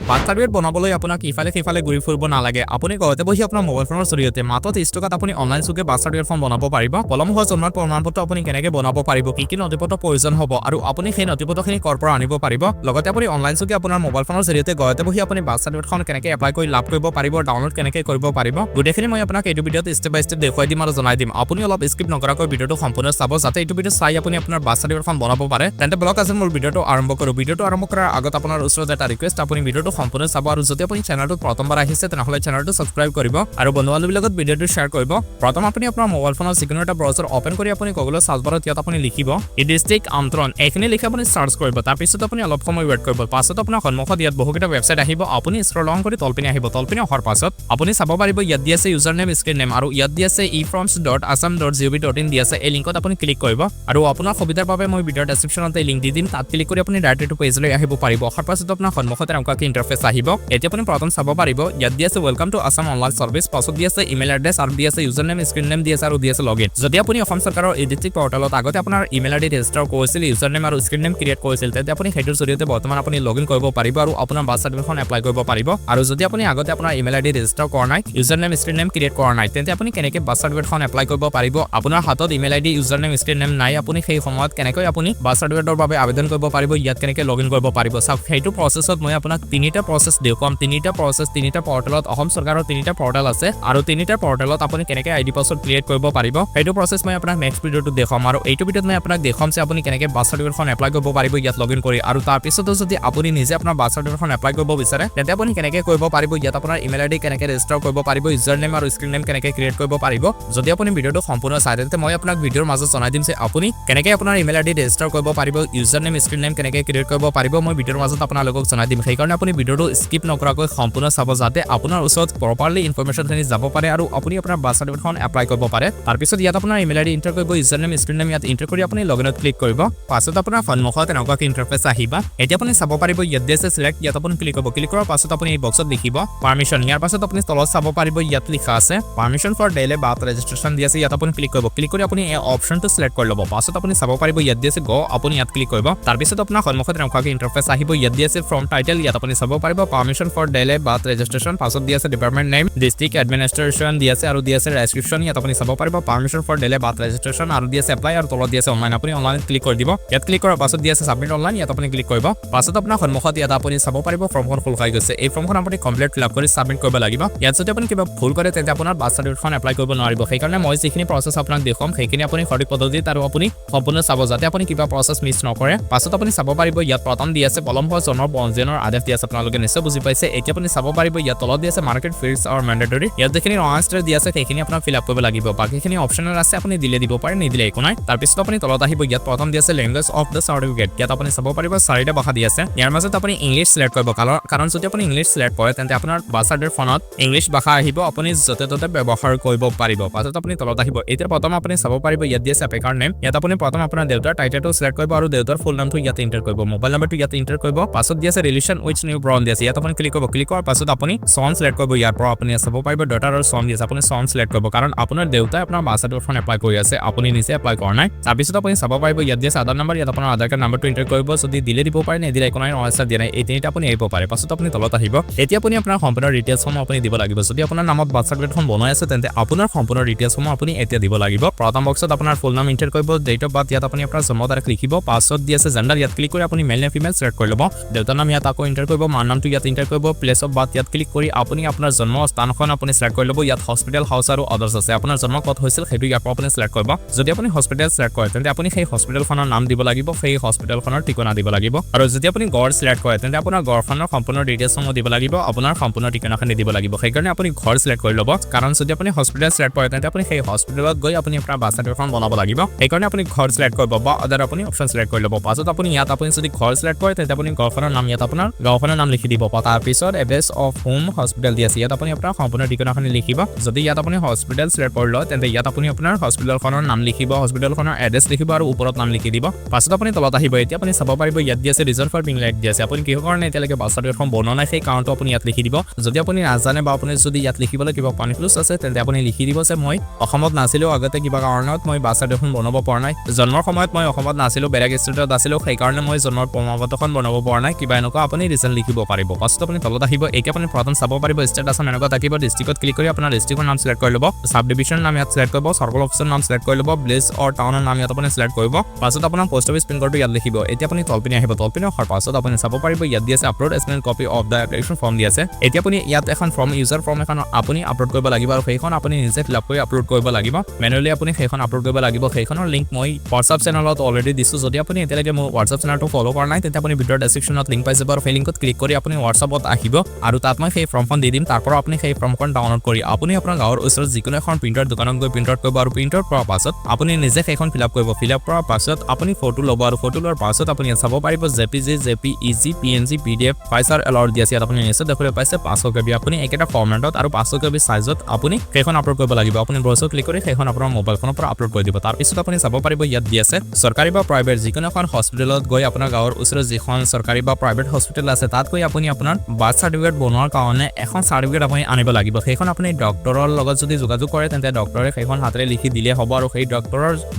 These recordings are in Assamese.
বাৰ্থ চাৰ্টিফিকেট বনাবলৈ আপোনাক ইফালে সিফালে ঘূৰি ফুৰিব নালাগে আপুনি ঘৰতে বহি আপোনাৰ মোবাইল ফোনৰ জৰিয়তে মাত্ৰ 30 টকাত আপুনি অনলাইন যোগে বাৰ্থ চাৰ্টিফিকেট ফৰ্ম বনাব পাৰিব পলম হোৱা জন্মৰ প্ৰমাণপত্ৰ আপুনি কেনেকৈ বনাব পাৰিব কি নথিপত্ৰ প্ৰয়োজন হ'ব আৰু আপুনি সেই নথিপত্ৰখিনি ক'ৰ পৰা আনিব পাৰিব লগতে আপুনি অনলাইন যোগে আপোনাৰ মোবাইল ফোনৰ জৰিয়তে ঘৰতে বহি আপুনি বাৰ্থ চাৰ্টিফিকেটখন কেনেকৈ এপ্লাই কৰি লাভ কৰিব পাৰিব ডাউনলোড কেনেকৈ কৰিব পাৰিব গোটেইখিনি মই আপোনাক এইটো ভিডিঅ'ত ষ্টেপ বাই ষ্টেপ দেখুৱাই দিম আৰু জনাই দিম আপুনি অলপ স্কিপ নকৰাকৈ ভিডিঅ'টো সম্পূৰ্ণ চাব যাতে এইটো ভিডিঅ' চাই আপুনি আপোনাৰ বাৰ্থ চাৰ্টিফিকেটখন বনাব পাৰে তেন্তে ব্লগ আছে মোৰ ভিডিঅ'টো আৰম্ভ কৰোঁ ভিডিঅ'টো আৰম্ভ কৰাৰ আগত আপোনাৰ ওচৰত এটা ৰিকুৱেষ্ট আপুনি ভিডিঅ'টো সম্পূৰ্ণ চাব আৰু যদি আপুনি চেনেলটোত প্ৰথমবাৰ আহিছে তেনেহ'লে চেনেলটো সাবস্ক্ৰাইব কৰিব আৰু বন্ধু-বান্ধৱীৰ লগত ভিডিঅ'টো শ্বেয়াৰ কৰিব প্ৰথম আপুনি আপোনাৰ মোবাইল ফোনৰ যিকোনো এটা ব্ৰাউজাৰ ওপেন কৰি আপুনি গুগলৰ সাৰ্চ বাৰত ইয়াত আপুনি লিখিব ই ডিষ্ট্ৰিক্ট আমন্ত্ৰণ এইখিনি লিখি আপুনি সাৰ্চ কৰিব তাৰ পিছত আপুনি অলপ সময় ৱেইট কৰিব পাছত আপোনাৰ সন্মুখত ইয়াত বহুকেইটা ৱেবছাইট আহিব আপুনি স্ক্ৰল ডাউন কৰি তলপিনে আহিব তলপিনে অহাৰ পাছত আপুনি চাব পাৰিব ইয়াত দি আছে ইউজাৰ নেম স্ক্ৰীন নেম আৰু ইয়াত দি আছে eforms.assam.gov.in দি আছে এই লিংকত আপুনি ক্লিক কৰিব আৰু আপোনাৰ সুবিধাৰ বাবে মই ভিডিঅ'ৰ ডেসক্ৰিপচনত এই লিংক দি দিম তাত ক্লিক কৰি আপুনি ডাইৰেক্ট এইটো পেজলৈ আহিব পাৰিব অহাৰ পাছত আপোনাৰ সন্মুখত এনেকুৱা ইন্টাৰফেচ আহিব এতিয়া আপুনি প্ৰথম চাব পাৰিব ইয়াত দি আছে welcome to Assam online service পাছত দি আছে ইমেইল এড্ৰেছ আৰু দি আছে ইউজাৰ নেম স্ক্ৰীন নেম দি আছে আৰু দি আছে লগইন যদি আপুনি অসম চৰকাৰৰ এই ডিস্ট্ৰিক্ট পৰ্টেলত আগতে আপোনাৰ ইমেইল আইডি ৰেজিষ্টাৰ কৰিছিল ইউজাৰ নেম আৰু স্ক্ৰীন নেম ক্ৰিয়েট কৰিছিল তেন্তে আপুনি সেইটোৰ জৰিয়তে বৰ্তমান আপুনি লগইন কৰিব পাৰিব আৰু আপোনাৰ বাৰ্থ চাৰ্টিফিকেটখন এপ্লাই কৰিব পাৰিব আৰু যদি আপুনি আগতে আপোনাৰ ইমেইল আইডি ৰেজিষ্টাৰ কৰা নাই user name screen name create কৰা নাই তেন্তে আপুনি কেনেকৈ বাৰ্থ চাৰ্টিফিকেটখন এপ্লাই কৰিব পাৰিব আপোনাৰ হাতত email ID user name screen name নাই আপুনি সেই সময়ত কেনেকৈ আপুনি বাৰ্থ চাৰ্টিফিকেটৰ বাবে আবেদন কৰিব পাৰিব ইয়াত কেনেকৈ লগইন কৰিব পাৰিব চাওক সেইটো প্ৰচেছত মই আপোনাক তিনিটা প্ৰচেছ দেখুৱাম তিনিটা পৰ্টেলত অসম চৰকাৰৰ তিনিটা পৰ্টেল আছে আৰু তিনিটা পৰ্টেলত আপুনি কেনেকৈ আইডি পাছৱৰ্ড ক্ৰিয়েট কৰিব পাৰিব সেইটো প্ৰচেছ মই আপোনাক নেক্সট ভিডিঅ'টো দেখাম আৰু এইটো ভিডিঅ'ত মই আপোনাক দেখাম যে আপুনি কেনেকৈ বাৰ্থ চাৰ্টিফিকেটখন এপ্লাই কৰিব পাৰিব ইয়াত লগইন কৰি আৰু তাৰ পিছতো যদি আপুনি নিজে আপোনাৰ বাৰ্থ চাৰ্টিফিকেটখন এপ্লাই কৰিব বিচাৰে তেন্তে আপুনি কেনেকৈ কৰিব পাৰিব ইয়াত আপোনাৰ ইমেইল আইডি কেনেকৈ ৰেজিষ্টাৰ কৰিব পাৰিব ইউজাৰ নেম আৰু স্ক্ৰীন নেম কেনেকৈ ক্ৰিয়েট কৰিব পাৰিব যদি আপুনি ভিডিঅ'টো সম্পূৰ্ণ চাই তেন্তে মই আপোনাক ভিডিঅ'ৰ মাজত জনাই দিম যে আপুনি কেনেকৈ আপোনাৰ ইমেইল আইডি ৰেজিষ্টাৰ কৰিব পাৰিব ইউজাৰ নেম স্ক্ৰীন নেম কেনেকৈ ক্ৰিয়েট কৰিব পাৰিব মই ভিডিঅ'ৰ মাজত আপোনালোকক জনাই দিম সেইকাৰণে আপুনি ভিডিঅ'টো স্কিপ নকৰাকৈ সম্পূৰ্ণ চাব যাতে আপোনাৰ ওচৰত প্ৰপাৰলি ইনফৰমেশ্যনখিনি যাব পাৰে আৰু আপুনি আপোনাৰ বাৰ্থ চাৰ্টিফিকেটখন এপ্লাই কৰিব পাৰে তাৰপিছত ইয়াত আপোনাৰ ইমেইল আইডি এণ্টাৰ কৰিব ইউজাৰ নেম স্ক্ৰীন নেম ইয়াত এণ্টাৰ কৰি আপুনি লগইনত ক্লিক কৰিব পাছত আপোনাৰ সন্মুখত এনেকুৱা ইন্টাৰফেচ আহিবা এতিয়া আপুনি চাব পাৰিব ইয়াত দিছে সিলেক্ট ইয়াত আপুনি ক্লিক কৰিব ক্লিক কৰাৰ পাছত আপুনি এই বক্সত লিখিব পাৰমিশন ইয়াৰ পাছত আপুনি তলত চাব পাৰিব ইয়াত লিখা আছে permission for daily birth registration দি আছে ইয়াত আপুনি ক্লিক কৰিব ক্লিক কৰি আপুনি এই অপচনটো সিলেক্ট কৰি ল'ব পাছত আপুনি চাব পাৰিব ইয়াত দিছে গো আপুনি ইয়াত ক্লিক কৰিব তাৰপিছত আপোনাৰ সন্মুখত এনেকুৱা ইন্টাৰফেচ আহিব ইয়াত দি আছে ফ্ৰম টাইটেল ইয়াত আপুনি চাব পাৰিব permission for daily birth registration পাছত দি আছে ডিপাৰ্টমেণ্ট নেম ডিস্ট্ৰিক্ট এডমিনিষ্ট্ৰেশ্যন দি আছে আৰু দি আছে ৰেজিষ্ট্ৰেশ্যন ইয়াত আপুনি চাব পাৰিব permission for daily birth registration আৰু দি আছে এপ্লাই আৰু তলত দি আছে অনলাইন আপুনি অনলাইন ক্লিক কৰি দিব ইয়াত ক্লিক কৰাৰ পাছত দি আছে সাবমিট অনলাইন ইয়াত আপুনি ক্লিক কৰিব পাছত আপোনাৰ সন্মুখত ইয়াত আপুনি চাব পাৰিব ফৰ্মখন ফুল খাই গৈছে এই ফৰ্মখন আপুনি কমপ্লিট ফিল আপ কৰি সাবমিট কৰিব লাগিব ইয়াত যদি আপুনি কিবা ভুল কৰে তেন্তে আপোনাৰ বাৰ্থ চাৰ্টিফিকেটখন এপ্লাই কৰিব নোৱাৰিব সেইকাৰণে মই যিখিনি প্ৰচেছ আপোনাক দেখুৱাম সেইখিনি আপুনি সঠিক পদ্ধতিত আৰু আপুনি সম্পূৰ্ণ চাব যাতে আপুনি কিবা প্ৰচেছ মিছ নকৰে পাছত আপুনি চাব পাৰিব ইয়াত প্ৰথম দি আছে পলম হোৱা জন্মৰ পঞ্জীয়নৰ আদেশ দি আছে আপোনালোকে নিশ্চয় বুজি পাইছে এতিয়া আপুনি চাব পাৰিব ইয়াত তলত দি আছে মাৰ্কেট ফিল্ডছ আৰু মেণ্ডেটৰী ইয়াত যিখিনি ৰঙা দি আছে সেইখিনি আপোনাৰ ফিল আপ কৰিব লাগিব বাকীখিনি অপচনেল আছে আপুনি দিলে দিব পাৰে নিদিলে একো নাই তাৰপিছত আপুনি তলত আহিব ইয়াত প্ৰথম দি আছে লেংগুৱেজ অফ দ্য চাৰ্টিফিকেট ইয়াত আপুনি চাব পাৰিব চাৰিটা ভাষা দি আছে ইয়াৰ মাজত আপুনি ইংলিছ সিলেক্ট কৰিব কাৰণ যদি আপুনি ইংলিছ সিলেক্ট কৰে তেন্তে আপোনাৰ বাৰ্থ চাৰ্টিফিকেটখনত ইংলিছ ভাষা আহিব আপুনি য'তে ত'তে ব্যৱহাৰ কৰিব পাৰিব পাছত আপুনি তলত আহিব এতিয়া প্ৰথম আপুনি চাব পাৰিব ইয়াত দি আছে এপ্লিকাৰ নেম ইয়াত আপুনি প্ৰথম আপোনাৰ দেউতাৰ টাইটেলটো সিলেক্ট কৰিব আৰু দেউতাৰ ফুল নামটো ইয়াত এণ্টাৰ কৰিব মোবাইল নম্বৰটো ইয়াত এণ্টাৰ কৰিব পাছত দি আছে ৰিলেশ্যন উইথ নিউ বৰ্ণ দি আছে ইয়াত আপুনি ক্লিক কৰিব ক্লিক কৰাৰ পাছত আপুনি চন সিলেক্ট কৰিব ইয়াৰ পৰা আপুনি চাব পাৰিব ডটাৰ আৰু চন দি আছে আপুনি চন সিলেক্ট কৰিব কাৰণ আপোনাৰ দেউতাই আপোনাৰ বাৰ্থ চাৰ্টিফিকেটখন এপ্লাই কৰি আছে আপুনি নিজে এপ্লাই কৰা নাই তাৰপিছত আপুনি চাব পাৰিব ইয়াত দি আছে আধাৰ নম্বৰ ইয়াত আপোনাৰ আধাৰ কাৰ্ড নম্বৰটো এণ্টাৰ কৰিব যদি দিলে দিব পাৰে নিদিলে একো নাই নয়সা দিয়া নাই এই তিনিটা আপুনি এৰিব পাৰে পাছত আপুনি তলত আহিব এতিয়া আপুনি আপোনাৰ সম্পূৰ্ণ ডিটেইলছসমূহ আপুনি দিব লাগিব যদি আপোনাৰ নামত বাৰ্থ চাৰ্টিফিকেটখন বনাই আছে তেন্তে আপোনাৰ সম্পূৰ্ণ ডিটেইলছসমূহ আপুনি এতিয়া দিব লাগিব প্ৰথম বক্সত আপোনাৰ ফুল নাম এণ্টাৰ কৰিব ডেট অফ বাৰ্থ ইয়াত আপুনি আপোনাৰ জন্ম তাৰিখ লিখিব পাছত দি আছে জেণ্ডাৰ ইয়াত ক্লিক কৰি আপুনি মেল নে ফিমেল সিলেক্ট কৰি ল'ব দেউতাৰ নাম ইয়াত আকৌ এণ্টাৰ কৰিব মাৰ নামটো ইয়াত এণ্টাৰ কৰিব প্লেছ অফ বাৰ্থ ইয়াত ক্লিক কৰি আপুনি আপোনাৰ জন্ম স্থানখন আপুনি সিলেক্ট কৰি ল'ব ইয়াত হস্পিটেল হাউচ আৰু আদাৰ্ছ আছে আপোনাৰ জন্ম ক'ত হৈছিল সেইটো ইয়াৰ পৰা আপুনি সিলেক্ট কৰিব যদি আপুনি হস্পিটেল সিলেক্ট কৰে তেন্তে আপুনি সেই হস্পিটেলখনৰ নাম দিব লাগিব সেই হস্পিটেলখনৰ ঠিকনা দিব লাগিব আৰু যদি আপুনি ঘৰ সিলেক্ট কৰে তেন্তে আপোনাৰ ঘৰখনৰ সম্পূৰ্ণ ডিটেইলছসমূহ দিব লাগিব আপোনাৰ সম্পূৰ্ণ ঠিকনাখন দিব লাগিব সেইকাৰণে আপুনি ঘৰ সিলেক্ট কৰি ল'ব কাৰণ যদি আপুনি হস্পিটেল সিলেক্ট কৰে তেন্তে আপুনি সেই হস্পিটেলত গৈ আপুনি আপোনাৰ বাৰ্থ চাৰ্টিফিকেটখন বনাব লাগিব সেইকাৰণে আপুনি ঘৰ সিলেক্ট কৰিব বা আদাৰ আপুনি অপচন সিলেক্ট কৰি ল'ব পাছত আপুনি ইয়াত আপুনি যদি ঘৰ সিলেক্ট কৰে তেন্তে আপুনি ঘৰখনৰ নাম ইয়াত আপোনাৰ গাঁওখনৰ নাম লিখি দিব তাৰপিছত এড্ৰেছ অফ হোম হস্পিটেল দি আছে ইয়াত আপুনি আপোনাৰ সম্পূৰ্ণ ঠিকনাখিনি লিখিব যদি ইয়াত আপুনি হস্পিটেল সিলেক্ট কৰি লয় তেন্তে ইয়াত আপুনি আপোনাৰ হস্পিটেলখনৰ নাম লিখিব হস্পিটেলখনৰ এড্ৰেছ লিখিব আৰু ওপৰত নাম লিখি দিব পাছত আপুনি তলত আহিব এতিয়া আপুনি চাব পাৰিব ইয়াত দি আছে ৰিজন ফৰ বিং লাইক দি আছে আপুনি কিহৰ কাৰণে এতিয়ালৈকে বাৰ্থ চাৰ্টিফিকেটখন বনোৱা নাই সেই কাৰণটো আপুনি ইয়াত লিখি দিব যদি আপুনি নাজানে বা আপুনি যদি ইয়াত লিখিবলৈ কিবা কনফিউজ আছে তেন্তে আপুনি লিখি দিব যে মই অসমত নাছিলোঁ আগতে কিবা কাৰণত মই বাৰ্থ চাৰ্টিফিকেটখন বনাব পৰা নাই জন্মৰ সময়ত মই অসমত নাছিলোঁ বেলেগ ষ্টেটত আছিলোঁ সেইকাৰণে মই জন্মৰ প্ৰমাণপত্ৰখন বনাব পৰা নাই কিবা এনেকুৱা আপুনি ৰিজন লিখিব দিব পাৰিব পাছত আপুনি তলত আহিব একে আপুনি প্ৰথম চাব পাৰিব ষ্টেট আসাম এনেকুৱা থাকিব ডিস্ট্ৰিক্টত ক্লিক কৰি আপোনাৰ ডিস্ট্ৰিক্টৰ নাম সিলেক্ট কৰি ল'ব সাব ডিভিজন নাম ইয়াত সিলেক্ট কৰিব সাৰ্কল অফিচৰ নাম সিলেক্ট কৰি ল'ব ভিলেজ অৰ টাউনৰ নাম ইয়াত আপুনি সিলেক্ট কৰিব পাছত আপোনাৰ পোষ্ট অফিচ পিন কোডটো ইয়াত লিখিব এতিয়া আপুনি তলপিনে আহিব তলপিনে অহাৰ পাছত আপুনি চাব পাৰিব ইয়াত দি আছে upload scan copy of the application form দি আছে এতিয়া আপুনি ইয়াত এখন ফৰ্ম ইউজাৰ ফৰ্ম এখন আপুনি আপলোড কৰিব লাগিব আৰু সেইখন আপুনি নিজে ফিল আপ কৰি আপলোড কৰিব লাগিব মেনুৱেলি আপুনি সেইখন আপলোড কৰিব লাগিব সেইখনৰ লিংক মই WhatsApp চেনেলত অলৰেডি দিছো যদি আপুনি এতিয়ালৈকে মোৰ WhatsApp চেনেলটো ফলো কৰা নাই তেন্তে আপুনি ভিডিঅ'ৰ ডেসক্ৰিপচনত লিংক পাই যাব আৰু সেই লিংকত ক্লিক কৰি আপুনি WhatsAppত আহিব আৰু তাত মই সেই ফৰ্মখন দি দিম তাৰ পৰা আপুনি সেই ফৰ্মখন ডাউনলোড কৰি আপুনি আপোনাৰ গাঁৱৰ ওচৰত যিকোনো এখন প্ৰিন্টাৰ দোকানত গৈ প্ৰিন্ট আউট কৰিব আৰু প্ৰিন্ট আউট কৰাৰ পাছত আপুনি নিজে সেইখন ফিল আপ কৰিব ফিল আপ কৰাৰ পাছত আপুনি ফটো ল'ব আৰু ফটো লোৱাৰ পাছত আপুনি চাব পাৰিব JPG JPEG PNG PDF ফাইচাৰ এলাউড দি আছে ইয়াত আপুনি নিশ্চয় দেখিবলৈ পাইছে 500 KB আপুনি একেটা ফৰ্মেটত আৰু 500 KB সাইজত আপুনি সেইখন আপলোড কৰিব লাগিব আপুনি ব্ৰাউজাৰ ক্লিক কৰি সেইখন আপোনাৰ মোবাইল ফোনৰ পৰা আপলোড কৰি দিব তাৰ পিছত আপুনি চাব পাৰিব ইয়াত দি আছে সৰকাৰি বা প্ৰাইভেট যিকোনো এখন হস্পিটেলত গৈ আপোনাৰ গাঁৱৰ ওচৰত যিখন সৰকাৰি বা প্ৰাইভেট হস্পিটেল আছে তাত গৈ আপুনি আপোনাৰ বাৰ্থ সাৰ্টিফিকেট বনোৱাৰ কাৰণে এখন সাৰ্টিফিকেট আপুনি আনিব লাগিব সেইখন আপুনি ডক্টৰৰ লগত যদি যোগাযোগ কৰে তেন্তে ডক্টৰে সেইখন হাতেৰে লিখি দিলে হ'ব আৰু সেই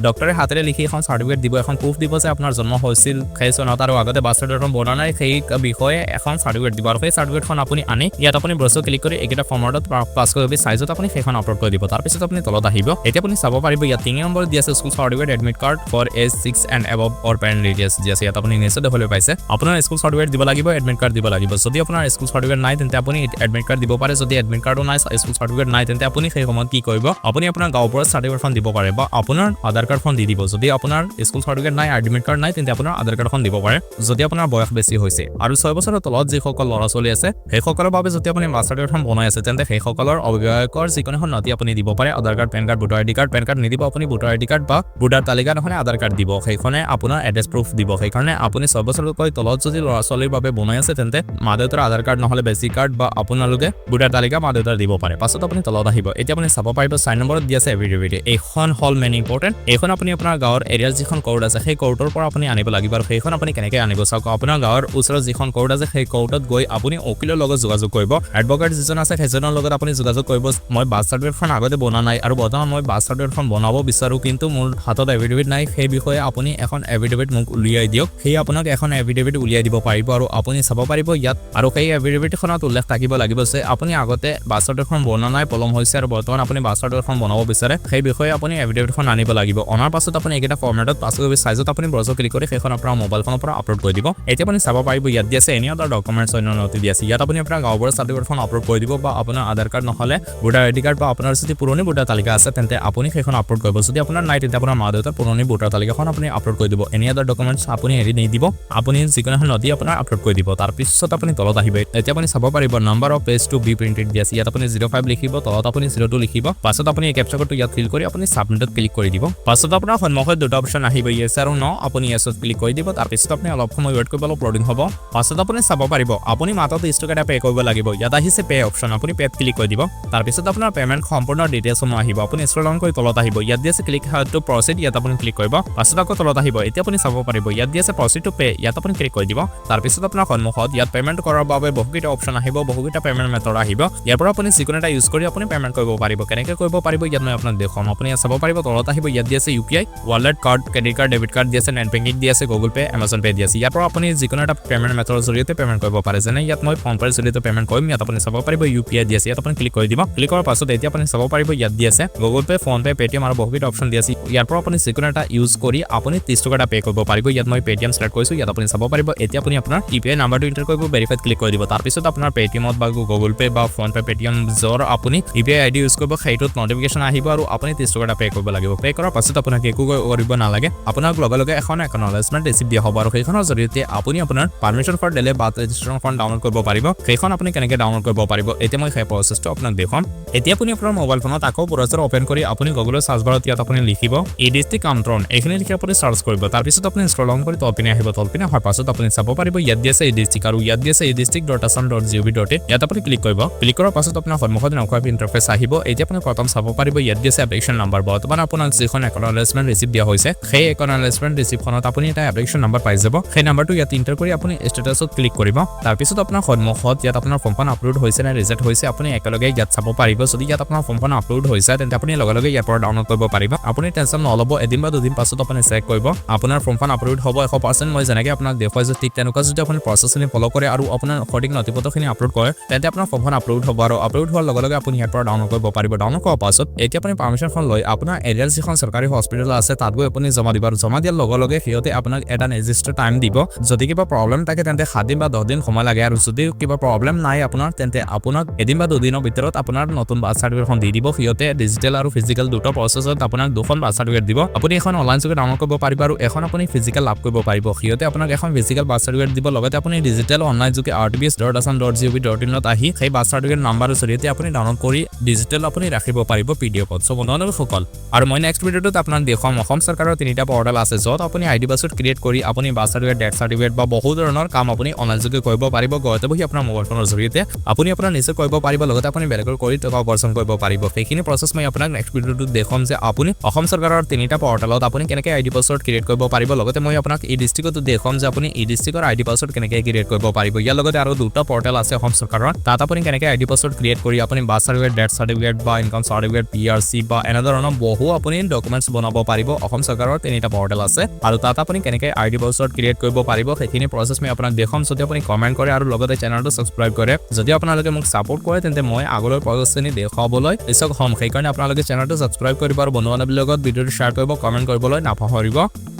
ডক্টৰে হাতেৰে লিখি এখন সাৰ্টিফিকেট দিব এখন প্ৰুফ দিব যে আপোনাৰ জন্ম হৈছিল সেই চনত আৰু আগতে বাৰ্থ সাৰ্টিফিকেট বনা নাই সেই বিষয়ে এখন সাৰ্টিফিকেট দিব আৰু সেই সাৰ্টিফিকেটখন আপুনি আনি ইয়াত আপুনি ব্ৰাউজাৰ ক্লিক কৰি একেটা ফৰ্মেটত 500 KB সাইজত আপুনি সেইখন আপলোড কৰি দিব তাৰ পিছত আপুনি তলত আহিব এতিয়া আপুনি চাব পাৰিব ইয়াত 3 নম্বৰ দি আছে school certificate admit card for age 6 and above or parent details দি আছে ইয়াত আপুনি নিশ্চয় দেখিবলৈ পাইছে আপোনাৰ স্কুল সাৰ্টিফিকেট দিব লাগিব এডমিট কাৰ্ড দিব লাগিব যদি আপোনাৰ স্কুল সাৰ্টিফিকেট নাই তেন্তে আপুনি এডমিট কাৰ্ড দিব পাৰে যদি এডমিট কাৰ্ডো নাই স্কুল সাৰ্টিফিকেট নাই তেন্তে আপুনি সেই সময়ত কি কৰিব আপুনি আপোনাৰ গাঁৱৰ পৰা সাৰ্টিফিকেটখন দিব পাৰে বা আপোনাৰ আধাৰ কাৰ্ডখন দি দিব যদি আপোনাৰ স্কুল সাৰ্টিফিকেট নাই এডমিট কাৰ্ড নাই তেন্তে আপোনাৰ আধাৰ কাৰ্ডখন দিব পাৰে যদি আপোনাৰ বয়স বেছি হৈছে আৰু 6 বছৰৰ তলত যিসকল ল'ৰা ছোৱালী আছে সেইসকলৰ বাবে যদি আপুনি বাৰ্থ সাৰ্টিফিকেটখন বনাই আছে তেন্তে সেইসকলৰ অভিভাৱকৰ যিকোনো এখন নথি আপুনি দিব পাৰে Aadhaar card PAN card voter ID card PAN card নিদিব আপুনি ভোটাৰ আইডি কাৰ্ড বা ভোটাৰ তালিকা নহলে আধাৰ কাৰ্ড দিব সেইখনে আপোনাৰ এড্ৰেছ প্ৰুফ দিব সেইকাৰণে আপুনি 6 বছৰতকৈ তলত যদি ল'ৰা ছোৱালীৰ বাবে বনাই আছে তেন্তে মা দেউতাৰ আধাৰ কাৰ্ড নহলে বেছিক কাৰ্ড বা আপোনালোকে ভোটাৰ তালিকা মা দেউতাৰ দিব পাৰে পাছত আপুনি তলত আহিব এতিয়া আপুনি চাব পাৰিব 4 নম্বৰত দি আছে এফিডেভিট এইখন হল মেইন ইম্পৰ্টেন্ট এইখন আপুনি আপোনাৰ গাঁৱৰ এৰিয়াৰ যিখন কোড আছে সেই কোডৰ পৰা আপুনি আনিব লাগিব আৰু সেইখন আপুনি কেনেকৈ আনিব চাওক আপোনাৰ গাঁৱৰ ওচৰত যিখন কোড আছে সেই কোডত গৈ আপুনি উকিলৰ লগত যোগাযোগ কৰিব এডভোকেট যিজন আছে সেইজনৰ লগত আপুনি যোগাযোগ কৰিব মই বাৰ্থ সাৰ্টিফিকেটখন আগতে বনা নাই আৰু বৰ্তমান মই বাৰ্থ সাৰ্টিফিকেটখন বনাব বিচাৰো কিন্তু মোৰ হাতত এফিডেভিট নাই সেই বিষয়ে আপুনি এখন এফিডেভিট মোক উলিয়াই দিয়ক সেই আপোনাক এখন এফিডেভিট উলিয়াই দিব পাৰিব আৰু আপুনি চাব পাৰিব ইয়াত আৰু সেই এফিডেভিটখনত উল্লেখ থাকিব লাগিব যে আপুনি আগতে বাৰ্থ সাৰ্টিফিকেটখন বনা নাই পলম হৈছে আৰু বৰ্তমান আপুনি বাৰ্থ সাৰ্টিফিকেটখন বনাব বিচাৰে সেই বিষয়ে আপুনি এফিডেভিটখন আনিব লাগিব অনাৰ পাছত আপুনি একেটা ফৰ্মেটত 500 KB সাইজত আপুনি ব্ৰাউজাৰ ক্লিক কৰি সেইখন আপোনাৰ মোবাইল ফোনৰ পৰা আপলোড কৰি দিব এতিয়া আপুনি চাব পাৰিব ইয়াত দি আছে এনি আদাৰ ডকুমেণ্টছ অন্য নথি দি আছে ইয়াত আপুনি আপোনাৰ গাঁৱৰ সাৰ্টিফিকেটখন আপলোড কৰি দিব বা আপোনাৰ আধাৰ কাৰ্ড নহলে ভোটাৰ আইডি কাৰ্ড বা আপোনাৰ যদি পুৰণি ভোটাৰ তালিকা আছে তেন্তে আপুনি সেইখন আপলোড কৰিব যদি আপোনাৰ নাই তেন্তে আপোনাৰ মা দেউতাৰ পুৰণি ভোটাৰ তালিকাখন আপুনি আপলোড কৰি দিব এনি আদাৰ ডকুমেণ্টছ আপুনি এৰি নিদিব আপুনি যিকোনো এখন নথি আপোনাৰ আপলোড কৰি দিব তাৰ পিছত আপুনি তলত আহিব এতিয়া আপুনি চাব পাৰিব number of page to be printed দি আছে ইয়াত আপুনি 05 লিখিব তলত আপুনি 02 লিখিব পাছত আপুনি এই কেপচা কোডটো ইয়াত ফিল কৰি আপুনি সাবমিটত ক্লিক কৰি দিব পাছত আপোনাৰ সন্মুখত দুটা অপচন আহিব ইয়েছ আৰু নো আপুনি ইয়েছত ক্লিক কৰি দিব তাৰ পিছত আপুনি অলপ সময় ৱেট কৰিব অলপ লোডিং হ'ব পাছত আপুনি চাব পাৰিব আপুনি মাত্ৰ 30 টকা পে কৰিব লাগিব ইয়াত আহিছে পে অপচন আপুনি পেত ক্লিক কৰি দিব তাৰ পিছত আপোনাৰ পেমেন্ট সম্পূৰ্ণ ডিটেইলছ সমূহ আহিব আপুনি স্ক্ৰল ডাউন কৰি তলত আহিব ইয়াত দি আছে ক্লিক টু প্ৰচিড ইয়াত আপুনি ক্লিক কৰিব পাছত আকৌ তলত আহিব এতিয়া আপুনি চাব পাৰিব ইয়াত দি আছে প্ৰচিড টু পে ইয়াত আপুনি ক্লিক কৰি দিব তাৰ পিছত আপোনাৰ সন্মুখত ইয়াত পেমেন্ট কৰাৰ বাবে বহুকেইটা অপচন আহিব বহুকেইটা পেমেন্ট মেথড আহিব ইয়াৰ পৰা আপুনি যিকোনো এটা ইউজ কৰি আপুনি পেমেন্ট কৰিব পাৰিব কেনেকৈ কৰিব পাৰিব ইয়াত মই আপোনাক দেখাম আপুনি চাব পাৰিব তলত আহিব ইয়াত দি আছে UPI wallet card credit card debit card দি আছে নেট বেংকিং দি আছে গুগল পে Amazon পে দি আছে ইয়াৰ পৰা আপুনি যিকোনো এটা পেমেন্ট মেথডৰ জৰিয়তে পেমেন্ট কৰিব পাৰে যেনে ইয়াত মই ফোন পেৰ জৰিয়তে পেমেন্ট কৰিম ইয়াত আপুনি চাব পাৰিব UPI দি আছে ইয়াত আপুনি ক্লিক কৰি দিব ক্লিক কৰাৰ পাছত এতিয়া আপুনি চাব পাৰিব ইয়াত দি আছে Google pay phone pay Paytm আৰু বহুকেইটা অপচন দি আছে ইয়াৰ পৰা আপুনি যিকোনো এটা ইউজ কৰি আপুনি 30 টকা পে কৰিব পাৰিব ইয়াত মই পেটিএম সিলেক্ট কৰিছো ইয়াত আপুনি চাব পাৰিব এতিয়া আপুনি আপোনাৰ UPI নাম্বাৰটো এন্টাৰ কৰিব ভেৰিফাইড ক্লিক কৰি দিব তাৰ পিছত আপোনাৰ পেটিএমত বা গুগল পে বা ফোন পে পেটিএম জৰ আপুনি UPI ID ইউজ কৰিব সেইটোত নটিফিকেশন আহিব আৰু আপুনি 30 টকা পে কৰিব লাগিব পে কৰাৰ পাছত আপোনাক একো কৰিব নালাগে আপোনাক লগে লগে এখন একনলেজমেন্ট ৰিসিভ দিয়া হ'ব আৰু সেইখনৰ জৰিয়তে আপুনি আপোনাৰ পাৰমিশন ফৰ ডিলে বা ৰেজিষ্ট্ৰেচনখন ডাউনলোড কৰিব পাৰিব সেইখন আপুনি কেনেকৈ ডাউনলোড কৰিব পাৰিব এতিয়া মই সেই প্ৰচেছটো আপোনাক দেখাম এতিয়া আপুনি আপোনাৰ মোবাইল ফোনত আকৌ ব্ৰাউজাৰ ওপেন কৰি আপুনি গুগলৰ সাৰ্চ বাৰত ইয়াত আপুনি লিখিব ডিস্ট্ৰিক্ট কাউন্ট্ৰন এইখিনি লিখি আপুনি সাৰ্চ কৰিব তাৰ পিছত আপুনি স্ক্ৰল ডাউন কৰি তলপিনে আহিব তলপিনে অহাৰ পাছত আপুনি চাব পাৰিব ইয়াত দি আছে ডিস্ট্ৰিক্ট আৰু ইয়াত দি আছে district.assam.gov.in ইয়াত আপুনি ক্লিক কৰিব ক্লিক কৰাৰ পাছত আপোনাৰ সন্মুখত এনেকুৱা ইন্টাৰফেচ আহিব এতিয়া আপুনি প্ৰথম চাব পাৰিব ইয়াত দি আছে এপ্লিকেশন নাম্বাৰ বৰ্তমান আপোনাক যিখন একনলেজমেন্ট ৰিসিভ দিয়া হৈছে সেই একনলেজমেন্ট ৰিসিভখনত আপুনি এটা এপ্লিকেশন নাম্বাৰ পাই যাব সেই নাম্বাৰটো ইয়াত এন্টাৰ কৰি আপুনি ষ্টেটাছত ক্লিক কৰিব তাৰ পিছত আপোনাৰ সন্মুখত ইয়াত আপোনাৰ ফৰ্মখন আপলোড হৈছে নে ৰিজেক্ট হৈছে আপুনি একেলগে ইয়াত চাব পাৰিব যদি ইয়াত আপোনাৰ ফৰ্মখন আপলোড হৈছে তেন্তে আপুনি লগে লগে ইয়াৰ পৰা ডাউনলোড কৰিব পাৰিব আপুনি টেনচন নলব এদিন বা দুদিন পাছত আপুনি চেক কৰিব আপোনাৰ ফৰ্মখন আপলোড হ'ব 100% মই যেনেকৈ আপোনাক দেখুৱাইছো ঠিক তেনেকুৱা যদি আপুনি প্ৰচেছখিনি ফলো কৰে আৰু আপোনাৰ সঠিক নথিপত্ৰখিনি আপলোড কৰে তেন্তে আপোনাৰ ফৰ্মখন আপলোড হ'ব আৰু আপলোড হোৱাৰ লগে লগে আপুনি ইয়াৰ পৰা ডাউনলোড কৰিব পাৰিব ডাউনলোড কৰাৰ পাছত এতিয়া আপুনি পাৰমিশনখন লৈ আপোনাৰ এৰিয়াৰ যিখন চৰকাৰী হস্পিটেল আছে তাত গৈ আপুনি জমা দিব আৰু জমা দিয়াৰ লগে লগে সিহঁতে আপোনাক এটা নিৰ্দিষ্ট টাইম দিব যদি কিবা প্ৰব্লেম থাকে তেন্তে 7 দিন বা 10 দিন সময় লাগে আৰু যদি কিবা প্ৰব্লেম নাই আপোনাৰ তেন্তে আপোনাক এদিন বা দুদিনৰ ভিতৰত আপোনাৰ নতুন বাৰ্থ চাৰ্টিফিকেটখন দি দিব সিহঁতে ডিজিটেল আৰু ফিজিকেল দুটা প্ৰচেছত আপোনাক দুখন বাৰ্থ চাৰ্টিফিকেট দিব আপুনি এখন অনলাইন যোগে ডাউনলোড কৰিব পাৰিব আৰু এখন আপুনি ফিজিকেল লাভ কৰিব পাৰিব সিহঁতে আপোনাক এখন ফিজিকেল বাৰ্থ চাৰ্টিফিকেট দিব লগতে আপুনি ডিজিটেল অনলাইন যোগে rbs.assam.gov.in আহি সেই বাৰ্থ চাৰ্টিফিকেট নাম্বাৰৰ জৰিয়তে আপুনি ডাউনলোড কৰি ডিজিটেল আপুনি ৰাখিব পাৰিব পিডিএফত সো বন্ধুসকল আৰু মই নেক্সট ভিডিঅ'টোত আপোনাক দেখাম অসম চৰকাৰৰ তিনিটা পৰ্টেল আছে য'ত আপুনি আইডি পাছৱৰ্ড ক্ৰিয়েট কৰি আপুনি বাৰ্থ চাৰ্টিফিকেট ডেথ চাৰ্টিফিকেট বা বহু ধৰণৰ কাম আপুনি অনলাইন যোগে কৰিব পাৰিব ঘৰতে বহি আপোনাৰ মোবাইল ফোনৰ জৰিয়তে আপুনি আপোনাৰ নিজে কৰিব পাৰিব লগতে আপুনি বেলেগৰ কৰি টকা উপাৰ্জন কৰিব পাৰিব সেইখিনি প্ৰচেছ মই আপোনাক নেক্সট ভিডিঅ'টোত দেখাম যে আপুনি অসম চৰকাৰৰ তিনিটা পৰ্টেলত আপুনি কেনেকৈ আইডি পাছৱৰ্ড ক্ৰিয়েট কৰিব পাৰিব লগতে মই আপোনাক এই ডিষ্ট্ৰিক্টতো দেখাম যে আপুনি এই ডিষ্ট্ৰিক্টৰ আইডি পাছৱৰ্ড কেনেকৈ ক্ৰিয়েট কৰিব পাৰিব ইয়াৰ লগতে আৰু দুটা পৰ্টেল আছে অসম চৰকাৰৰ তাত আপুনি কেনেকৈ আইডি পাছৱৰ্ড ক্ৰিয়েট কৰি আপুনি বাৰ্থ চাৰ্টিফিকেট ডেথ চাৰ্টিফিকেট বা ইনকাম চাৰ্টিফিকেট PRC বা এনেধৰণৰ বহু আপুনি ডকুমেণ্টছ বনাব পাৰিব অসম চৰকাৰৰ তিনিটা পৰ্টেল আছে আৰু তাত আপুনি কেনেকৈ আইডি পাছৱৰ্ড ক্ৰিয়েট কৰিব পাৰিব সেইখিনি প্ৰচেছ মই আপোনাক দেখাম যদি আপুনি কমেণ্ট কৰে আৰু লগতে চেনেলটো ছাবস্ক্ৰাইব কৰে যদি আপোনালোকে মোক ছাপোৰ্ট কৰে তেন্তে মই আগলৈ প্ৰচেছখিনি দেখাবলৈ ইচ্ছুক হ'ম সেইকাৰণে আপোনালোকে চেনেলটো ছাবস্ক্ৰাইব কৰিব আৰু বন্ধু বান্ধৱীৰ লগত ভিডিঅ'টো শ্বেয়াৰ কৰিব কমেণ্ট কৰিবলৈ নাপাহৰিব